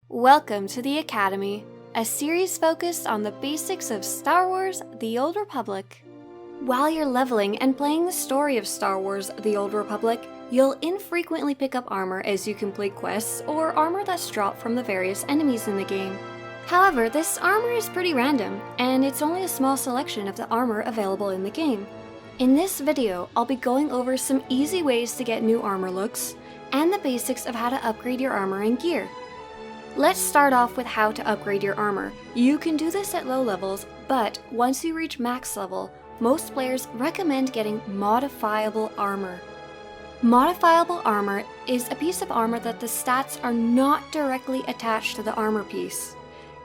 Welcome to the Academy, a series focused on the basics of Star Wars: The Old Republic. While you're leveling and playing the story of Star Wars: The Old Republic, you'll infrequently pick up armor as you complete quests or armor that's dropped from the various enemies in the game. However, this armor is pretty random, and it's only a small selection of the armor available in the game. In this video, I'll be going over some easy ways to get new armor looks, and the basics of how to upgrade your armor and gear. Let's start off with how to upgrade your armor. You can do this at low levels, but once you reach max level, most players recommend getting Modifiable Armor. Modifiable Armor is a piece of armor that the stats are not directly attached to the armor piece.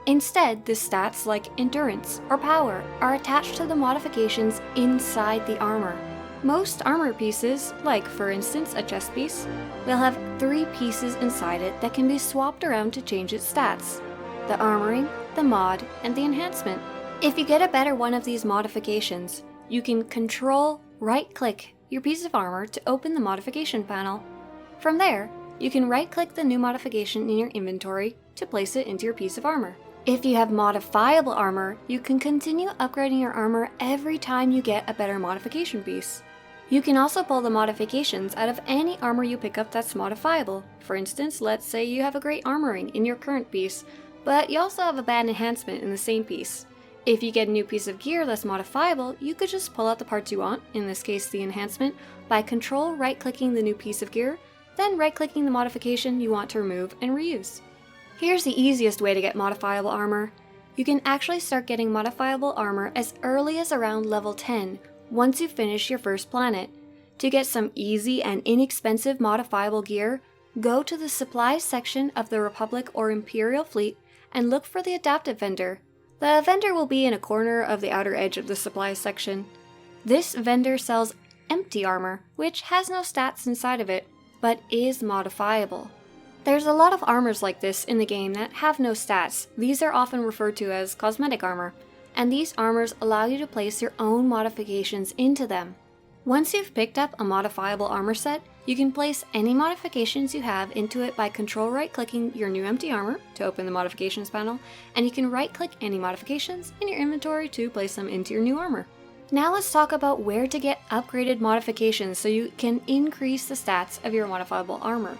Instead, the stats like Endurance or Power are attached to the modifications inside the armor. Most armor pieces, like for instance a chest piece, will have 3 pieces inside it that can be swapped around to change its stats: the armoring, the mod, and the enhancement. If you get a better one of these modifications, you can Control right-click your piece of armor to open the modification panel. From there, you can right-click the new modification in your inventory to place it into your piece of armor. If you have Modifiable Armor, you can continue upgrading your armor every time you get a better modification piece. You can also pull the modifications out of any armor you pick up that's modifiable. For instance, let's say you have a great armoring in your current piece, but you also have a bad enhancement in the same piece. If you get a new piece of gear that's modifiable, you could just pull out the parts you want, in this case the enhancement, by Control right-clicking the new piece of gear, then right-clicking the modification you want to remove and reuse. Here's the easiest way to get Modifiable Armor. You can actually start getting Modifiable Armor as early as around level 10, once you finish your first planet. To get some easy and inexpensive modifiable gear, go to the supplies section of the Republic or Imperial fleet and look for the adaptive vendor. The vendor will be in a corner of the outer edge of the supplies section. This vendor sells empty armor, which has no stats inside of it, but is modifiable. There's a lot of armors like this in the game that have no stats. These are often referred to as cosmetic armor, and these armors allow you to place your own modifications into them. Once you've picked up a modifiable armor set, you can place any modifications you have into it by Control right-clicking your new empty armor to open the modifications panel, and you can right-click any modifications in your inventory to place them into your new armor. Now let's talk about where to get upgraded modifications so you can increase the stats of your modifiable armor.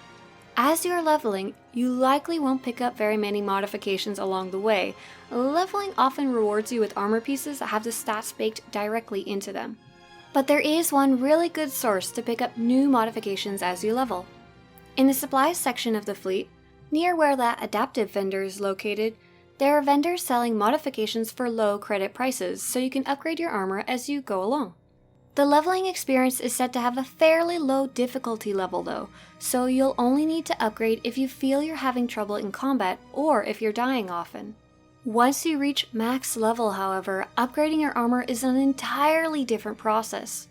As you are leveling, you likely won't pick up very many modifications along the way. Leveling often rewards you with armor pieces that have the stats baked directly into them. But there is one really good source to pick up new modifications as you level. In the supplies section of the fleet, near where that adaptive vendor is located, there are vendors selling modifications for low credit prices, so you can upgrade your armor as you go along. The leveling experience is said to have a fairly low difficulty level though, so you'll only need to upgrade if you feel you're having trouble in combat or if you're dying often. Once you reach max level, however, upgrading your armor is an entirely different process.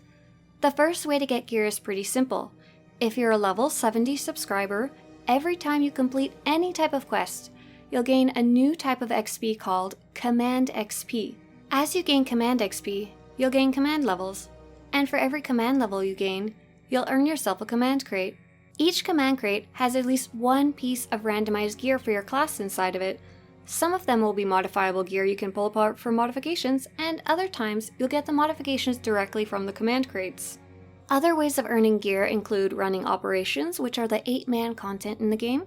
The first way to get gear is pretty simple. If you're a level 70 subscriber, every time you complete any type of quest, you'll gain a new type of XP called Command XP. As you gain Command XP, you'll gain command levels. And for every command level you gain, you'll earn yourself a command crate. Each command crate has at least one piece of randomized gear for your class inside of it. Some of them will be modifiable gear you can pull apart for modifications, and other times you'll get the modifications directly from the command crates. Other ways of earning gear include running operations, which are the 8-man content in the game,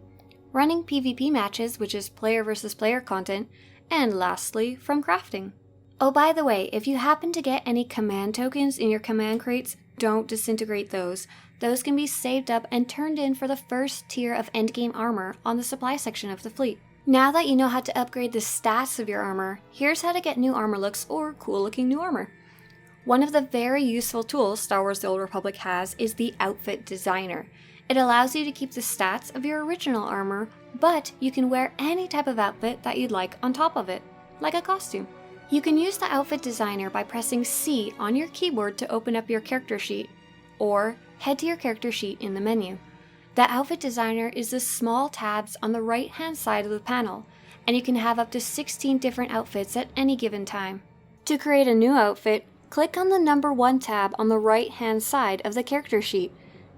running PvP matches, which is player versus player content, and lastly, from crafting. Oh, by the way, if you happen to get any command tokens in your command crates, don't disintegrate those. Those can be saved up and turned in for the first tier of Endgame armor on the supply section of the fleet. Now that you know how to upgrade the stats of your armor, here's how to get new armor looks or cool looking new armor. One of the very useful tools Star Wars: The Old Republic has is the Outfit Designer. It allows you to keep the stats of your original armor, but you can wear any type of outfit that you'd like on top of it, like a costume. You can use the Outfit Designer by pressing C on your keyboard to open up your character sheet, or head to your character sheet in the menu. The Outfit Designer is the small tabs on the right-hand side of the panel, and you can have up to 16 different outfits at any given time. To create a new outfit, click on the number 1 tab on the right-hand side of the character sheet.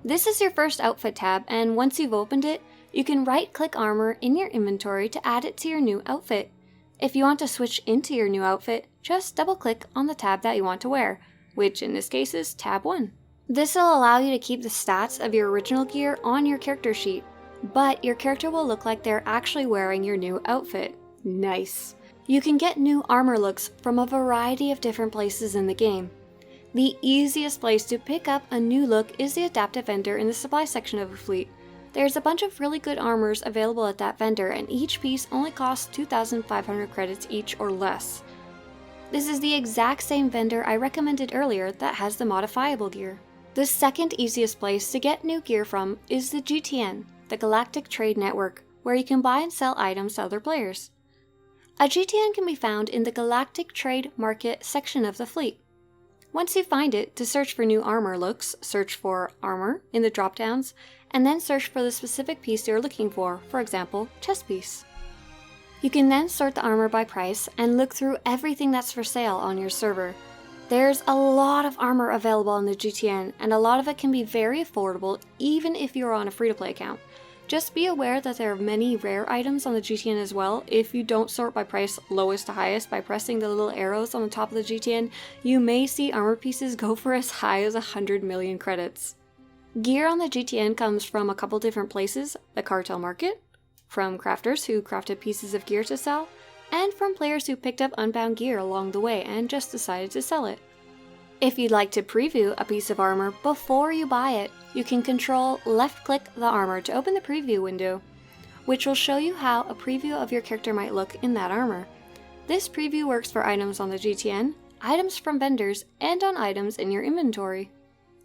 This is your first outfit tab, and once you've opened it, You can right-click armor in your inventory to add it to your new outfit. If you want to switch into your new outfit, just double-click on the tab that you want to wear, which in this case is tab 1. This will allow you to keep the stats of your original gear on your character sheet, but your character will look like they're actually wearing your new outfit. Nice! You can get new armor looks from a variety of different places in the game. The easiest place to pick up a new look is the adaptive vendor in the supply section of a fleet. There's a bunch of really good armors available at that vendor, and each piece only costs 2,500 credits each or less. This is the exact same vendor I recommended earlier that has the modifiable gear. The second easiest place to get new gear from is the GTN, the Galactic Trade Network, where you can buy and sell items to other players. A GTN can be found in the Galactic Trade Market section of the fleet. Once you find it, to search for new armor looks, search for armor in the drop-downs, and then search for the specific piece you're looking for example, chest piece. You can then sort the armor by price and look through everything that's for sale on your server. There's a lot of armor available on the GTN, and a lot of it can be very affordable even if you're on a free-to-play account. Just be aware that there are many rare items on the GTN as well. If you don't sort by price lowest to highest by pressing the little arrows on the top of the GTN, you may see armor pieces go for as high as 100 million credits. Gear on the GTN comes from a couple different places: the Cartel Market, from crafters who crafted pieces of gear to sell, and from players who picked up unbound gear along the way and just decided to sell it. If you'd like to preview a piece of armor before you buy it, you can control left-click the armor to open the preview window, which will show you how a preview of your character might look in that armor. This preview works for items on the GTN, items from vendors, and on items in your inventory.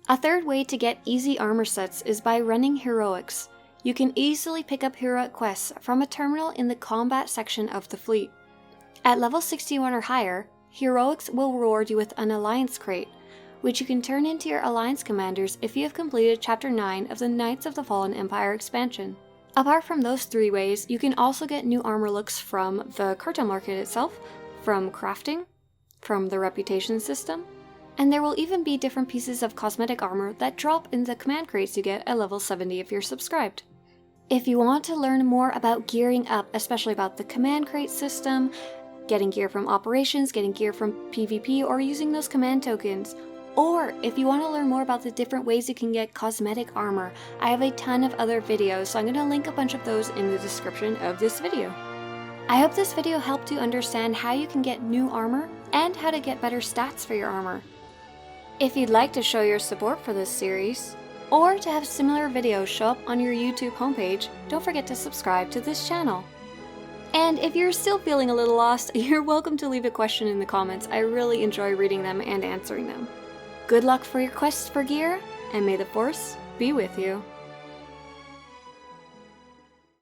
A third way to get easy armor sets is by running heroics. You can easily pick up heroic quests from a terminal in the combat section of the fleet. At level 61 or higher, heroics will reward you with an alliance crate, which you can turn into your alliance commanders if you have completed Chapter 9 of the Knights of the Fallen Empire expansion. Apart from those 3 ways, you can also get new armor looks from the Cartel Market itself, from crafting, from the reputation system, and there will even be different pieces of cosmetic armor that drop in the command crates you get at level 70 if you're subscribed. If you want to learn more about gearing up, especially about the command crate system, getting gear from operations, getting gear from PvP, or using those command tokens, or if you want to learn more about the different ways you can get cosmetic armor, I have a ton of other videos, so I'm going to link a bunch of those in the description of this video. I hope this video helped you understand how you can get new armor and how to get better stats for your armor. If you'd like to show your support for this series, or to have similar videos show up on your YouTube homepage, don't forget to subscribe to this channel. And if you're still feeling a little lost, you're welcome to leave a question in the comments. I really enjoy reading them and answering them. Good luck for your quests for gear, and may the Force be with you.